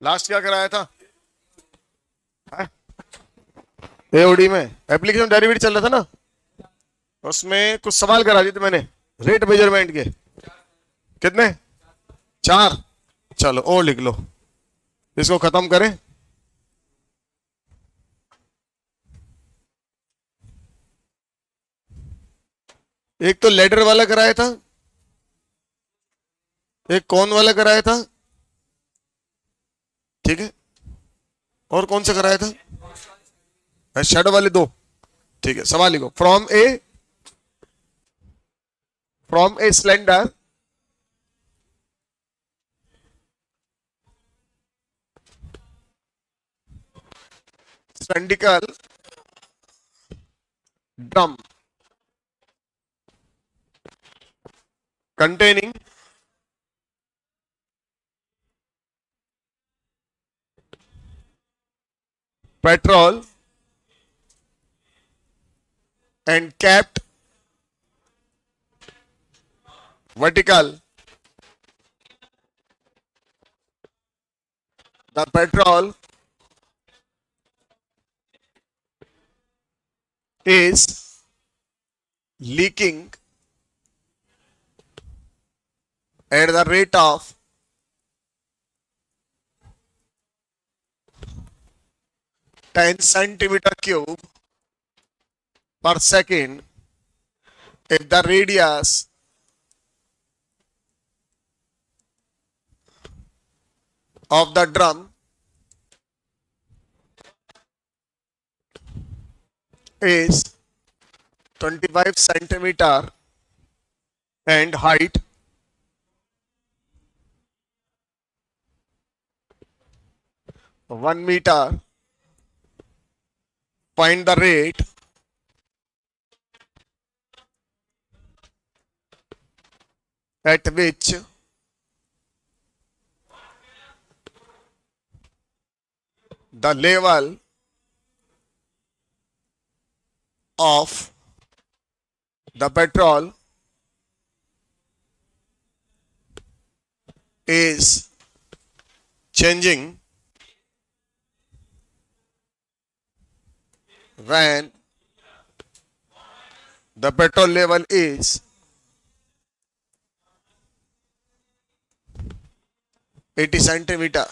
Last क्या कराया था एओडी में? एप्लीकेशन डेरिवेटिव चल रहा था ना, उसमें कुछ सवाल करा दिए थे मैंने रेट मेजरमेंट के। कितने? 4। चलो और लिख लो, इसको खत्म करें। एक तो लेडर वाला कराया था, एक कौन वाला कराया था, ठीक है, और कौन सा कराया था? शेडो वाले 2। ठीक है, सवाल लिखो। From A slender cylindrical drum containing petrol and capped vertical, the petrol is leaking at the rate of 10 centimeter cube per second if the radius of the drum is 25 centimeter and height 1 meter. Find the rate at which the level of the petrol is changing when the petrol level is 80 centimeter.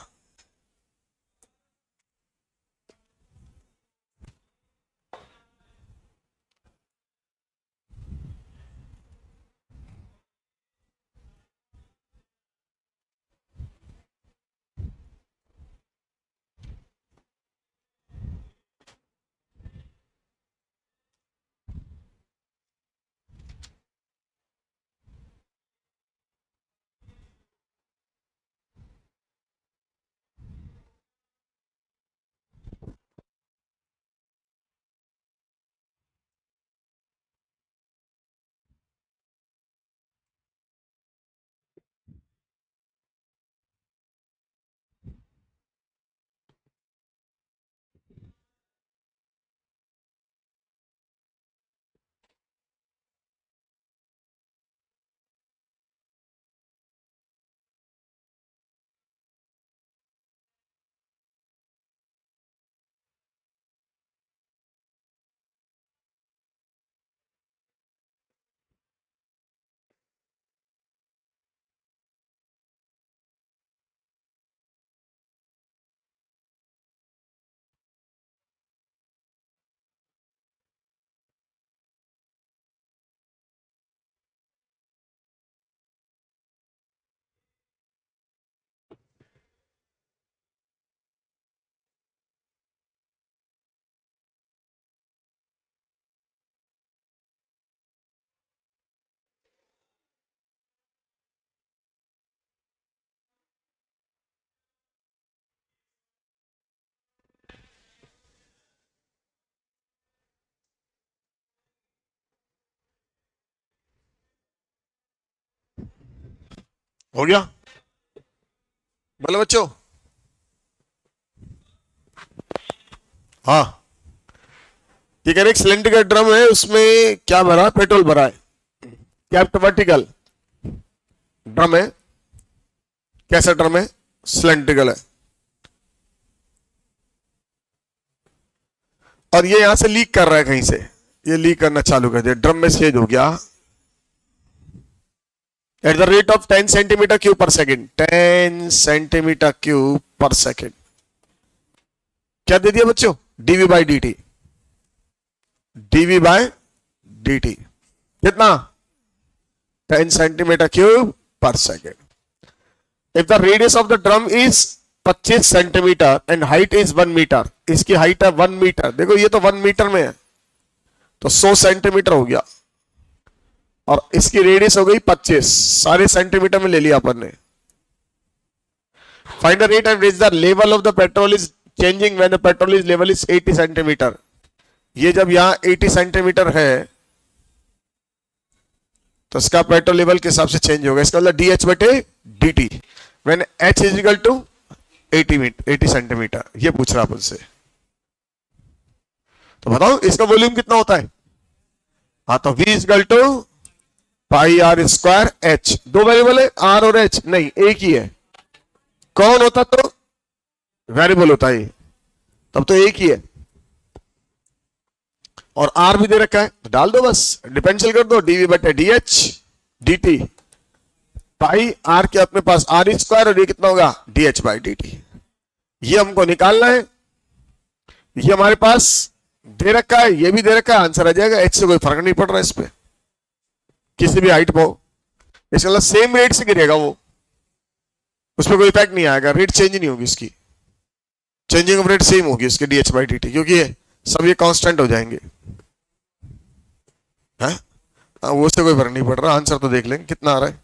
हो गया? बोलो बच्चों। हाँ, ये कह रहे cylinder का drum है, उसमें क्या भरा है? पेट्रोल भरा है। कैप्ट वर्टिकल ड्रम है। कैसा ड्रम है? सिलेंड्रिकल है। और ये यहां से लीक कर रहा है कहीं से, ये लीक करना चालू कर दिया, ड्रम में छेद हो गया at the rate of 10 centimetre cube per second, 10 centimetre cube per second. क्या दे दिया बच्चों? DV by D T, DV by D T कितना? 10 centimetre cube per second. If the radius of the drum is 25 centimetre and height is 1 metre, इसकी height है 1 metre, देखो ये तो 1 मीटर में है, तो 100 सेंटीमीटर हो गया, और इसकी रेडियस हो गई 25, सारे सेंटीमीटर में ले लिया अपन ने। Find the rate and raise the level of the petrol is changing when the petrol is level is 80 centimetre. ये जब यहां 80 सेंटीमीटर है तो इसका पेट्रोल लेवल के हिसाब से चेंज होगा, इसका मतलब DH बटे DT when H is equal to 80 centimetre. ये पूछ रहा अपन से, तो बताओ इसका वॉल्यूम कितना होता है? हाँ, तो V is equal to pi R square H। दो वेरिएबल है R और H? नहीं, एक ही है। कौन होता तो वेरिएबल होता है, तब तो एक ही है, और R भी दे रखा है, तो डाल दो बस, डिफरेंशियल कर दो, dV बटे DH dt पाई R के अपने पास R स्क्वायर, और ये कितना होगा? DH by dt। ये हमको निकालना है, ये हमारे पास दे रखा है, ये भी दे रखा है, आंसर आ जाएगा। H से कोई फर्क नहीं पड़ रहा इस पे, किसी भी हाइट पर, इसका मतलब सेम रेट से गिरेगा वो, उसमें कोई इफेक्ट नहीं आएगा, रेट चेंज नहीं होगी इसकी, चेंजिंग ऑफ रेट सेम होगी इसके DH बाई dt, क्योंकि ये सब ये कांस्टेंट हो जाएंगे। है वो से कोई फर्क नहीं पड़ रहा, आंसर तो देख लेंगे कितना आ रहा है।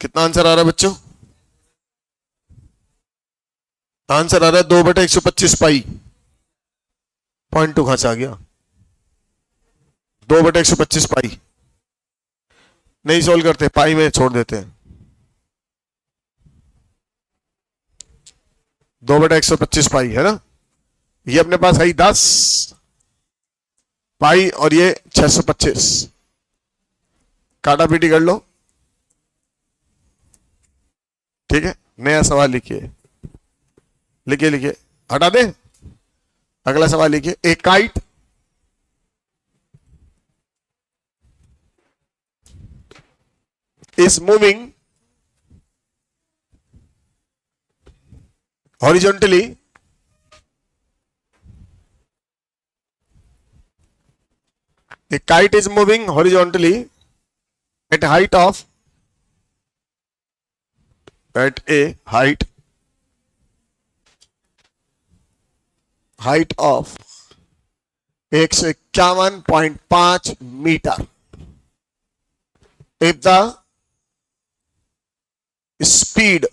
कितना आंसर आ रहा है बच्चों? आंसर आ रहा है 2/125 पाई, 0.2 कहां से आ गया? 2/125 पाई। नहीं सोल्व करते, पाई में छोड़ देते हैं। 2/125 पाई है ना, ये अपने पास है 10 पाई, और ये 625, काटा पीटी कर लो, ठीक है। नया सवाल लिखिए, लिखिए लिखिए, हटा दे, अगला सवाल लिखिए। ए kite is moving horizontally a kite is moving horizontally at a height of at a height of 151.5 metre. if the speed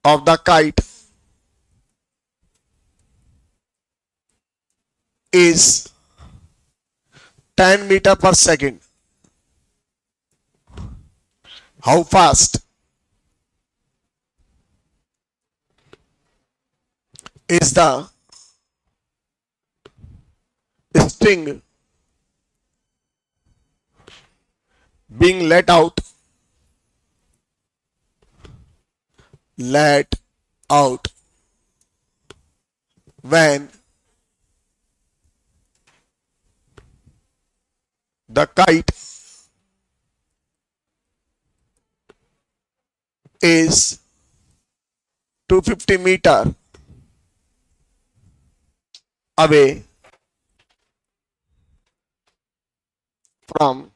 of the kite is 10 meter per second, how fast is the string being let out when the kite is 250 meter away from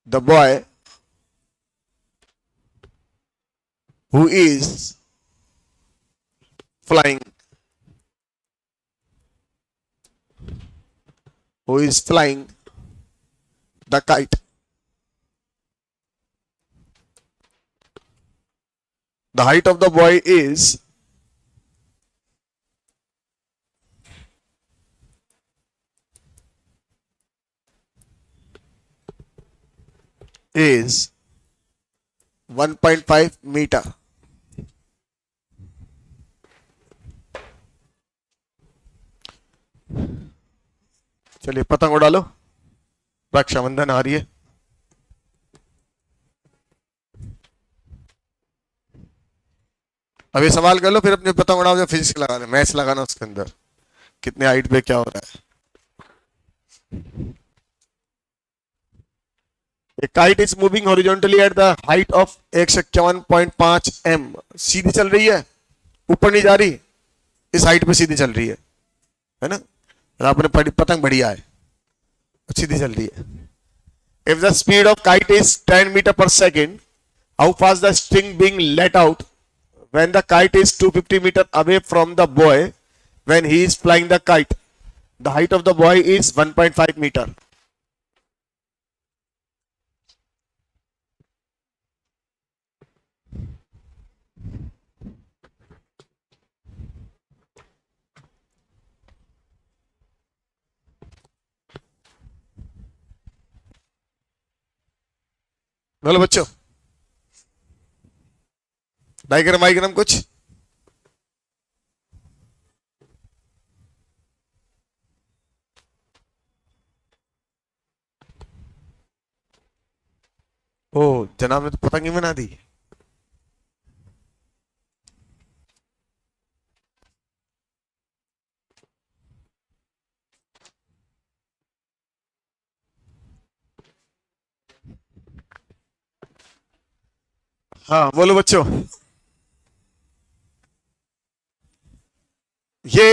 the boy who is flying the kite. The height of the boy is 1.5 metre. चलिए पतंग उड़ा लो, रक्षाबंधन आ रही है। अभी सवाल कर लो, फिर अपने पता उड़ाओ, फिजिक्स लगाना, मैथ्स लगाना उसके अंदर, कितने हाइट पे क्या हो रहा है। A kite is moving horizontally at the height of 151.5 m। सीधी चल रही है, ऊपर नहीं जा रही, इस हाइट पे सीधी चल रही है ना। और आपने पतंग बढ़िया है, सीधी चल रही है। If the speed of kite is 10 meter per second, how fast the string being let out when the kite is 250 meter away from the boy when he is flying the kite? The height of the boy is 1.5 meter. बोलो बच्चों, diagram वाइग्राम कुछ। ओ जनाब ने तो पतंग ही बना दी। हाँ बोलो बच्चों, ये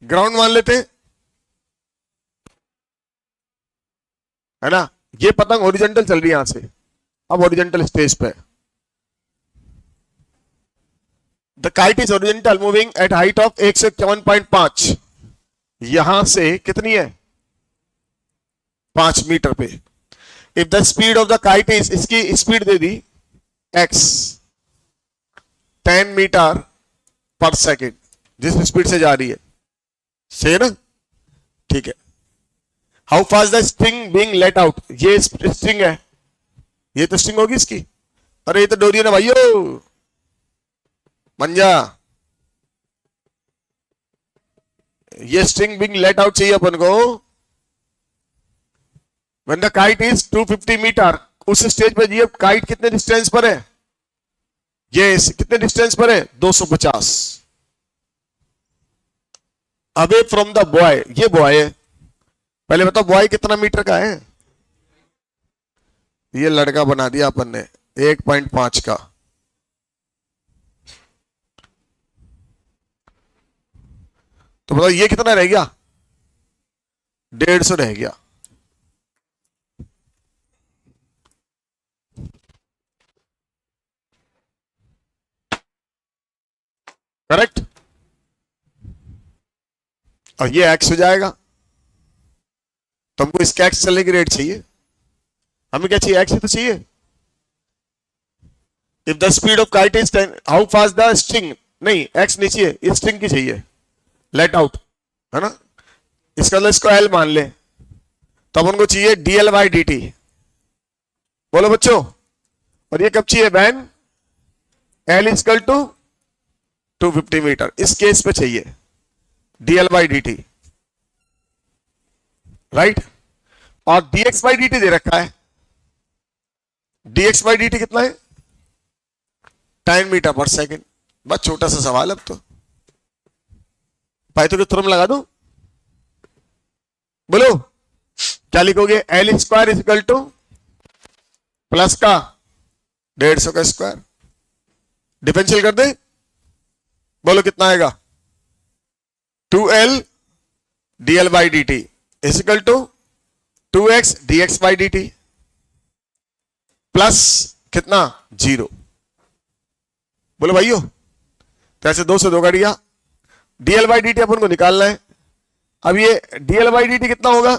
ग्राउंड मान लेते हैं, है ना। ये पतंग ओरिजेंटल चल रही है यहां से, अब ओरिजेंटल स्टेज पे। The kite is horizontal moving at height of 151.5। यहां से कितनी है, 5 मीटर पे। If the speed of the kite is, इसकी स्पीड दे दी x, 10 मीटर पर सेकेंड, जिस स्पीड से जा रही है, सही है ना, ठीक है। How fast the string being let out, ये स्ट्रिंग है, ये तो स्ट्रिंग होगी इसकी, अरे ये तो डोरी है ना भाइयों, मंजा। ये स्ट्रिंग बीइंग लेट आउट चाहिए अपन को when the kite is 250 metre. उस स्टेज पे ये काइट कितने डिस्टेंस पर है, ये कितने डिस्टेंस पर है, 250 अवे फ्रॉम द बॉय। ये बॉय है, पहले बताओ बॉय कितना मीटर का है। ये लड़का बना दिया अपन ने 1.5 का। तो बताओ ये कितना रह गया, 150 रह गया। करेक्ट। और ये एक्स हो जाएगा, तो हमको इसका एक्स चलने की रेट चाहिए, हमें क्या चाहिए, एक्स ही तो चाहिए। If the speed of kite is 10, how fast the string, नहीं एक्स नहीं चाहिए, इस स्ट्रिंग की चाहिए, लेट आउट, है ना। इसका मतलब इसको एल मान ले, तो अपन को चाहिए डीएल बाई डी टी। बोलो बच्चों, और ये कब चाहिए, when L is equal to 250 metre, इस केस पे चाहिए DL by D T, right. और डीएक्स बाई डी टी दे रखा है, डीएक्स बाई डी टी कितना है, 10 मीटर पर सेकेंड। बस छोटा सा सवाल, अब तो पाइथो के थ्योरम लगा दो। बोलो क्या लिखोगे, L square is equal to plus का 150 का स्क्वायर, डिफरेंशियल कर दे, बोलो कितना आएगा, 2l dl by D T is equal to 2x dx by D T plus कितना 0। बोलो भाइयों, तो ऐसे 2 से 2 कट गया, dl बाई डी टी अपन को निकालना है। अब ये dl बाई डी टी कितना होगा,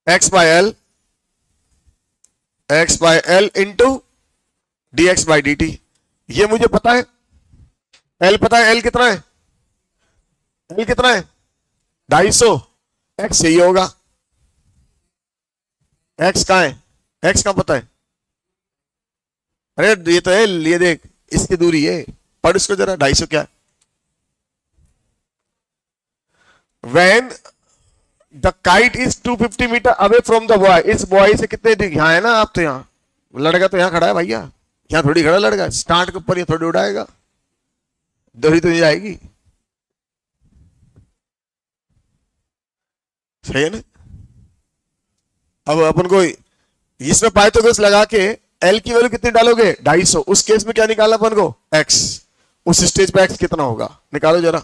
x by L into dx by D T. ये मुझे पता है, एल पता है, एल कितना है, एल कितना है 250, एक्स यही होगा, एक्स कहां है, एक्स कहां पता है, अरे ये तो है, ये देख इसकी दूरी है, पढ़ इसको जरा, 250 क्या है। When the kite is 250 metre away from the boy, इस बॉय से कितने, यहां है ना आप, तो यहां लड़का तो यहाँ खड़ा है भैया, यहाँ थोड़ी खड़ा लड़का, स्टार्ट के ऊपर ये थोड़ी उड़ाएगा, डोरी तो नहीं जाएगी। सही है ना। अब अपन को इसमें पाइथागोरस लगा के एल की वैल्यू कितनी डालोगे, 250। उस केस में क्या निकालना अपन को, एक्स। उस स्टेज पे एक्स कितना होगा निकालो जरा।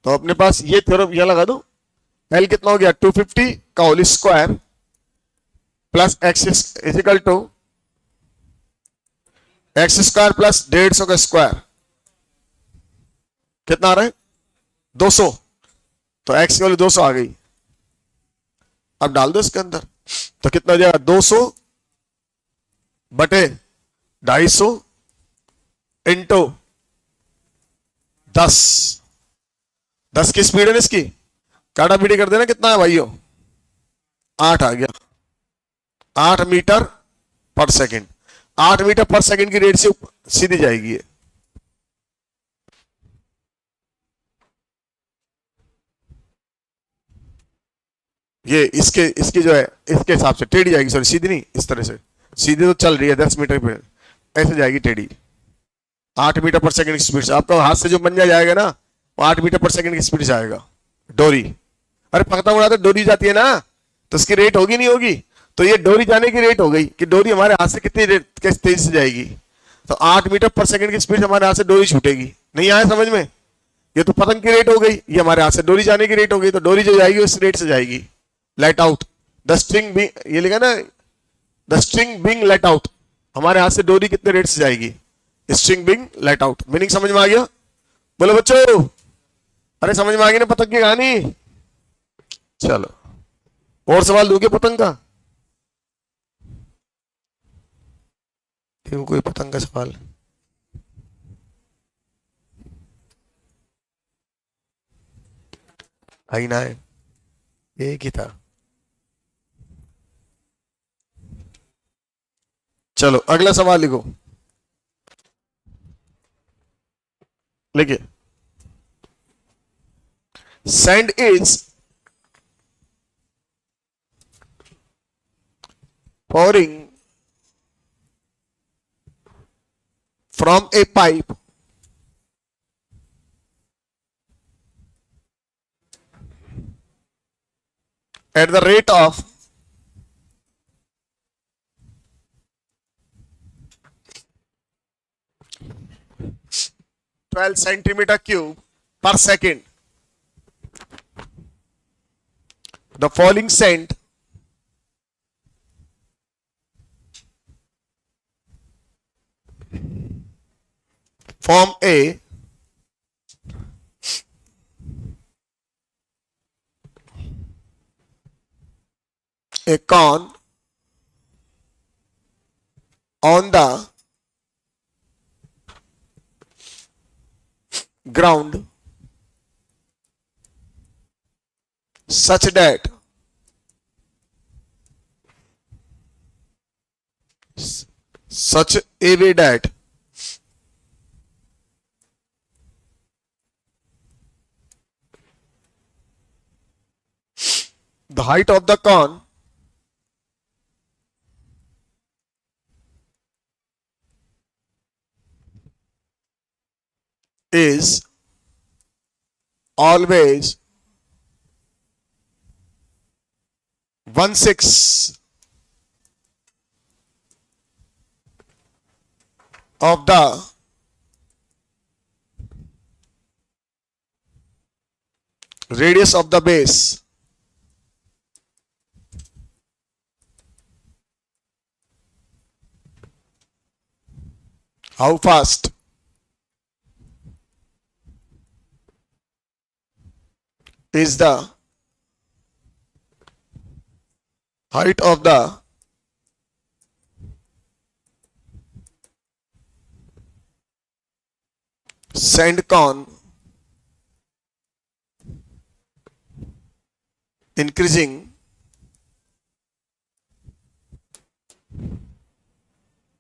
तो अपने पास ये थ्योरम यह लगा दो, एल कितना हो गया 250 का whole square plus X is equal to X square plus 150 का स्क्वायर, कितना आ रहा है 200। तो एक्स की वैल्यू 200 आ गई। अब डाल दो इसके अंदर, तो कितना हो जाएगा 200 बटे 250 इंटू 10। 10 की स्पीड है ना इसकी, काटा पीटी कर देना, कितना है भाइयों 8 आ गया। 8 मीटर पर सेकंड। 8 मीटर पर सेकंड की रेट से सीधी जाएगी ये। ये इसकी जो है इसके हिसाब से टेढ़ी जाएगी, सॉरी सीधी नहीं, इस तरह से सीधी तो चल रही है 10 मीटर पे, ऐसे जाएगी टेढ़ी। 8 मीटर पर सेकंड की स्पीड से आपका हाथ से जो पंजा जाएगा ना, वो 8 मीटर पर सेकंड की स्पीड से आएगा। डोरी, अरे पकता उड़ाते डोरी जाती है ना, तो उसकी रेट होगी नहीं होगी। तो ये डोरी जाने की रेट हो गई कि डोरी हमारे हाथ से कितनी रेट किस तेजी से जाएगी। तो 8 मीटर पर सेकंड की स्पीड से हमारे हाथ से डोरी छूटेगी। नहीं आया समझ में, ये तो पतंग की रेट हो गई, ये हमारे हाथ से डोरी जाने की रेट हो गई। तो डोरी जो जाएगी उस रेट से जाएगी। Let out the string be, ये लिखा ना the string being let out, हमारे हाथ से डोरी कितने रेट से जाएगी, string being let out. Meaning समझ में आ गया, बोलो बच्चों, अरे समझ में आ गई ना पतंग की कहानी। चलो और सवाल दोगे पतंग का, कोई पतंग का सवाल। आई ना है, एक ही था। चलो अगला सवाल लिखो, लिखिए sand is pouring from a pipe at the rate of 12 centimeter cube per second. The falling sand form a cone on the ground such that a way that the height of the cone is always 1/6 of the radius of the base. How fast is the height of the sand cone increasing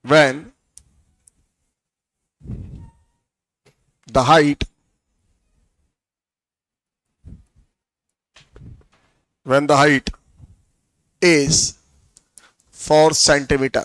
when the height is 4 centimetre.